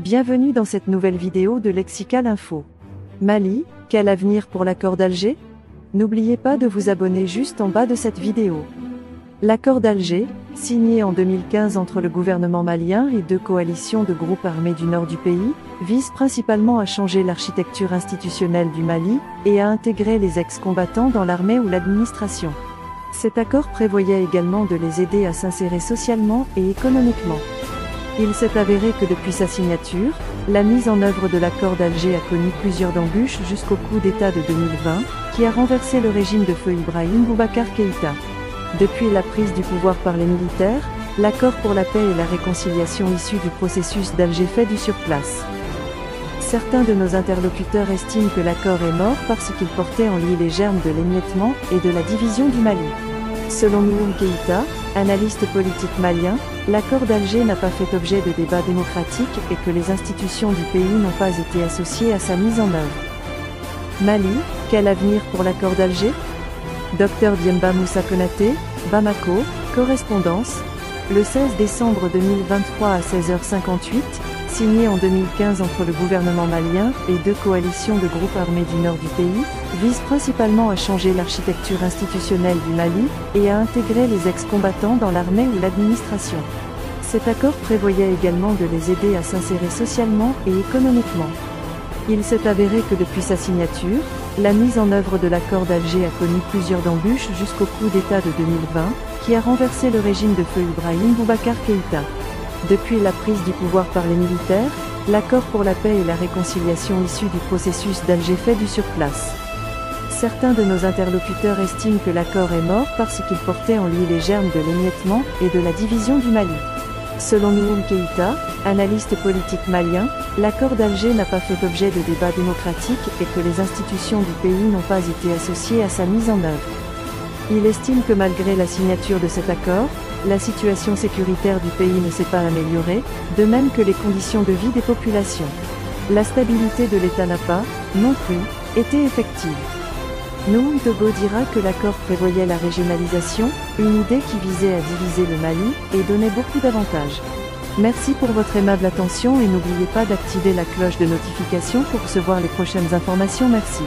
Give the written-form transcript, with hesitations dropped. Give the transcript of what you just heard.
Bienvenue dans cette nouvelle vidéo de Lexical Info. Mali, quel avenir pour l'accord d'Alger? N'oubliez pas de vous abonner juste en bas de cette vidéo. L'accord d'Alger, signé en 2015 entre le gouvernement malien et deux coalitions de groupes armés du nord du pays, vise principalement à changer l'architecture institutionnelle du Mali et à intégrer les ex-combattants dans l'armée ou l'administration. Cet accord prévoyait également de les aider à s'insérer socialement et économiquement. Il s'est avéré que depuis sa signature, la mise en œuvre de l'accord d'Alger a connu plusieurs embûches jusqu'au coup d'État de 2020, qui a renversé le régime de feu Ibrahim Boubacar Keïta. Depuis la prise du pouvoir par les militaires, l'accord pour la paix et la réconciliation issu du processus d'Alger fait du surplace. Certains de nos interlocuteurs estiment que l'accord est mort parce qu'il portait en lui les germes de l'émiettement et de la division du Mali. Selon Nouhoum Keïta, analyste politique malien, l'accord d'Alger n'a pas fait objet de débats démocratiques et que les institutions du pays n'ont pas été associées à sa mise en œuvre. Mali, quel avenir pour l'accord d'Alger? Dr Diemba Moussa Konaté, Bamako, correspondance. Le 16 décembre 2023 à 16h58, signé en 2015 entre le gouvernement malien et deux coalitions de groupes armés du nord du pays, vise principalement à changer l'architecture institutionnelle du Mali et à intégrer les ex-combattants dans l'armée ou l'administration. Cet accord prévoyait également de les aider à s'insérer socialement et économiquement. Il s'est avéré que depuis sa signature, la mise en œuvre de l'accord d'Alger a connu plusieurs embûches jusqu'au coup d'État de 2020, qui a renversé le régime de feu Ibrahim Boubacar Keïta. Depuis la prise du pouvoir par les militaires, l'accord pour la paix et la réconciliation issu du processus d'Alger fait du surplace. Certains de nos interlocuteurs estiment que l'accord est mort parce qu'il portait en lui les germes de l'émiettement et de la division du Mali. Selon Nouhoum Keïta, analyste politique malien, l'accord d'Alger n'a pas fait objet de débats démocratiques et que les institutions du pays n'ont pas été associées à sa mise en œuvre. Il estime que malgré la signature de cet accord, la situation sécuritaire du pays ne s'est pas améliorée, de même que les conditions de vie des populations. La stabilité de l'État n'a pas, non plus, été effective. Nouhoum Togo dira que l'accord prévoyait la régionalisation, une idée qui visait à diviser le Mali et donnait beaucoup d'avantages. Merci pour votre aimable attention et n'oubliez pas d'activer la cloche de notification pour recevoir les prochaines informations. Merci.